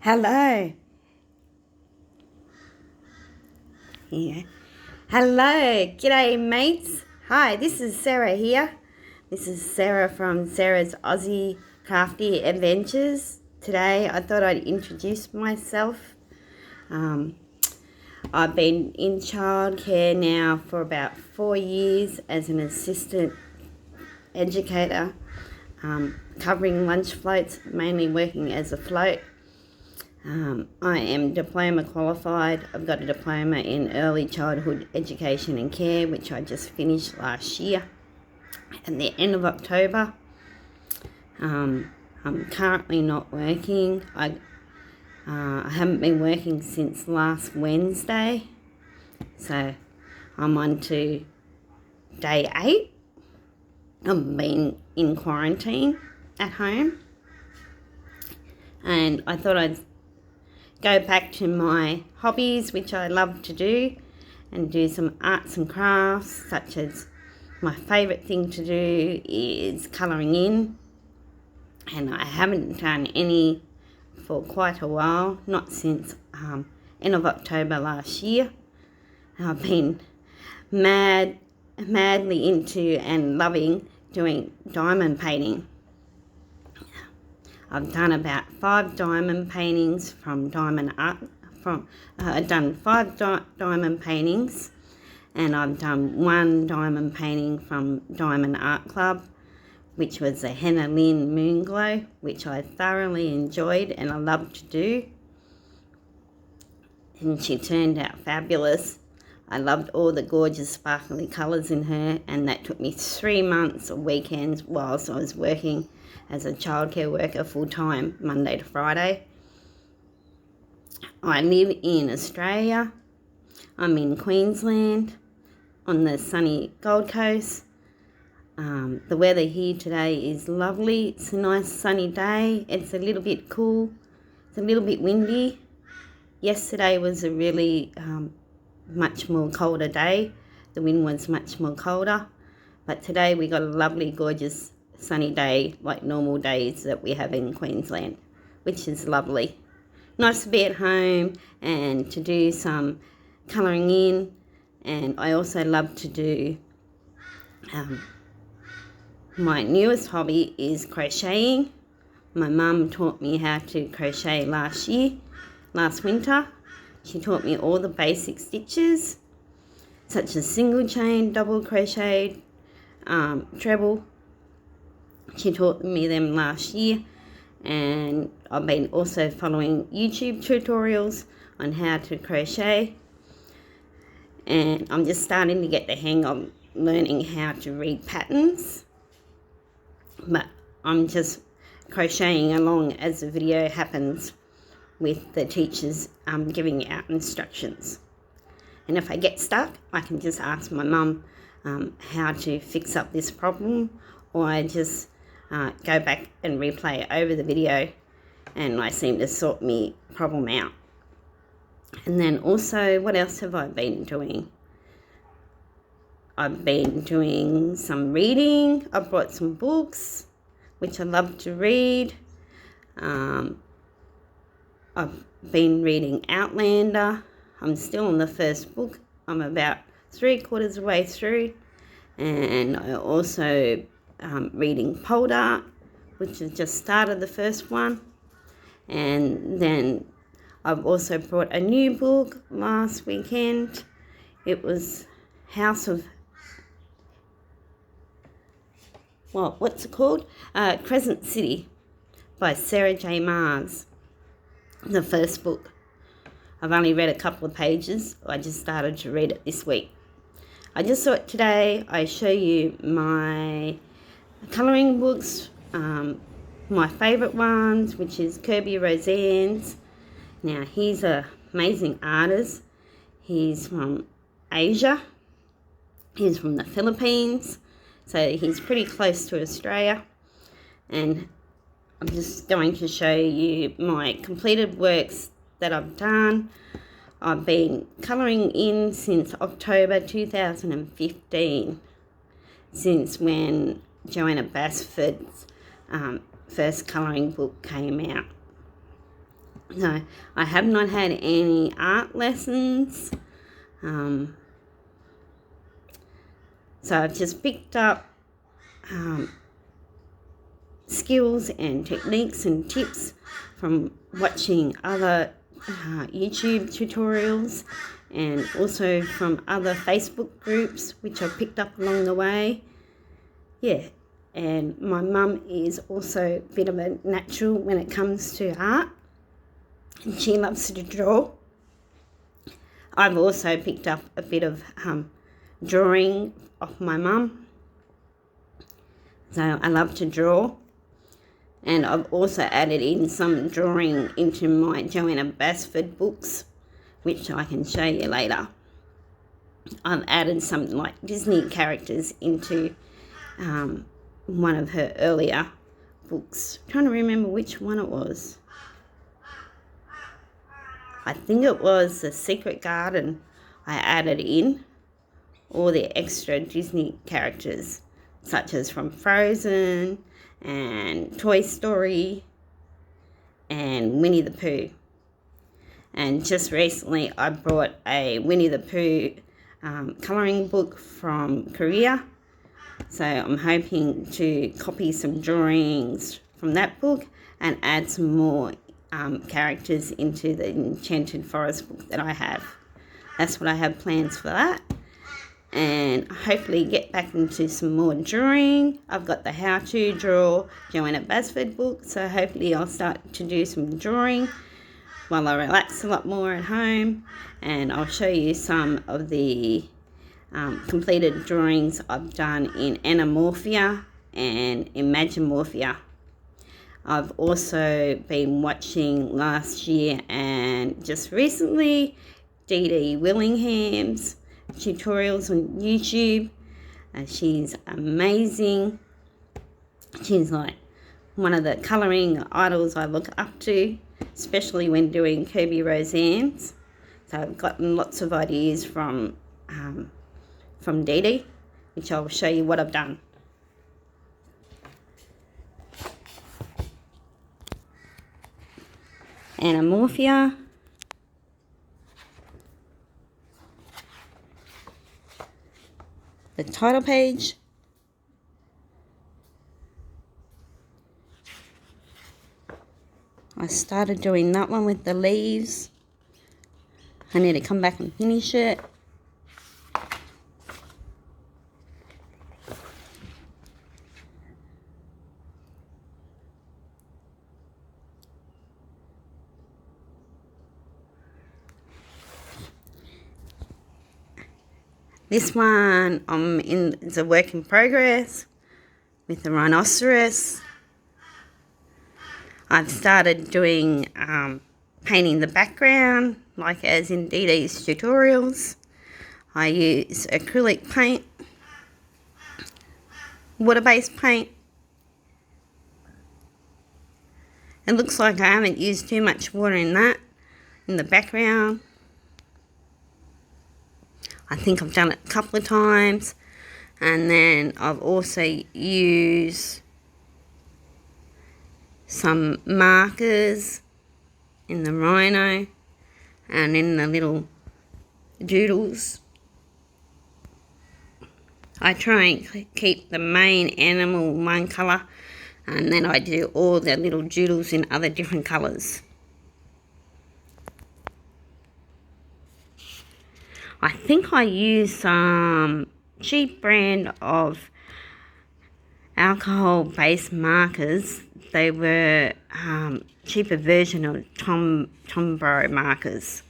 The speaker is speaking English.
Hello. Yeah. Hello. G'day, mates. Hi, this is Sarah here. This is Sarah from Sarah's Aussie Crafty Adventures. Today, I thought I'd introduce myself. I've been in childcare now for about 4 years as an assistant educator, covering lunch floats, mainly working as a float. I am diploma qualified. I've got a diploma in early childhood education and care, which I just finished last year at the end of October. I'm currently not working. I haven't been working since last Wednesday, so I'm on to day 8. I've been in quarantine at home, and I thought I'd go back to my hobbies, which I love to do, and do some arts and crafts, such as my favourite thing to do is colouring in, and I haven't done any for quite a while, not since end of October last year. I've been madly into and loving doing diamond painting. I've done about 5 diamond paintings from diamond art. I've done 5 diamond paintings, and I've done 1 diamond painting from Diamond Art Club, which was a Henna Lynn Moonglow, which I thoroughly enjoyed and I love to do. And she turned out fabulous. I loved all the gorgeous sparkly colours in her, and that took me 3 months of weekends whilst I was working as a childcare worker full-time, Monday to Friday. I live in Australia. I'm in Queensland on the sunny Gold Coast. The weather here today is lovely. It's a nice sunny day. It's a little bit cool. It's a little bit windy. Yesterday was a really much more colder day. The wind was much more colder. But today we got a lovely, gorgeous sunny day like normal days that we have in Queensland, which is lovely. Nice to be at home and to do some colouring in, and I also love to do my newest hobby is crocheting. My mum taught me how to crochet last winter. She taught me all the basic stitches, such as single chain, double crochet, treble. She taught me them last year, and I've been also following YouTube tutorials on how to crochet, and I'm just starting to get the hang of learning how to read patterns, but I'm just crocheting along as the video happens with the teachers giving out instructions. And if I get stuck, I can just ask my mum how to fix up this problem, or I just go back and replay over the video, and I seem to sort me problem out. And then also, what else have I been doing? I've been doing some reading. I bought some books, which I love to read. I've been reading Outlander. I'm still on the first book. I'm about 3/4 of the way through. And I also reading Poldark, which has just started the first one. And then I've also brought a new book last weekend. It was what's it called? Crescent City by Sarah J. Maas. The first book. I've only read a couple of pages. I just started to read it this week. I just thought today I show you my colouring books, my favourite ones, which is Kerby Roseanne's. Now, he's an amazing artist. He's from Asia. He's from the Philippines, so he's pretty close to Australia. And I'm just going to show you my completed works that I've done. I've been colouring in since October 2015, since when Joanna Basford's first colouring book came out. No, I have not had any art lessons. So I've just picked up skills and techniques and tips from watching other YouTube tutorials, and also from other Facebook groups which I've picked up along the way. Yeah, and my mum is also a bit of a natural when it comes to art. She loves to draw. I've also picked up a bit of drawing off my mum. So I love to draw. And I've also added in some drawing into my Joanna Basford books, which I can show you later. I've added some like Disney characters into one of her earlier books. I'm trying to remember which one it was. I think it was The Secret Garden. I added in all the extra Disney characters, such as from Frozen and Toy Story and Winnie the Pooh. And just recently I brought a Winnie the Pooh colouring book from Korea. So I'm hoping to copy some drawings from that book and add some more characters into the Enchanted Forest book that I have. That's what I have plans for that. And hopefully get back into some more drawing. I've got the How to Draw Joanna Basford book, so hopefully I'll start to do some drawing while I relax a lot more at home. And I'll show you some of the completed drawings I've done in Anamorphia and Imagimorphia. I've also been watching last year and just recently Dee Dee Willingham's tutorials on YouTube. She's amazing. She's like one of the colouring idols I look up to, especially when doing Kerby Roseanne's. So I've gotten lots of ideas from Dee Dee, which I'll show you what I've done. Anamorphia. The title page. I started doing that one with the leaves. I need to come back and finish it. This one is a work in progress with the rhinoceros. I've started doing painting the background, like as in Dee Dee's tutorials. I use acrylic paint, water-based paint. It looks like I haven't used too much water in the background. I think I've done it a couple of times. And then I've also used some markers in the rhino and in the little doodles. I try and keep the main animal one colour, and then I do all the little doodles in other different colours. I think I used some cheap brand of alcohol-based markers. They were cheaper version of Tombow markers.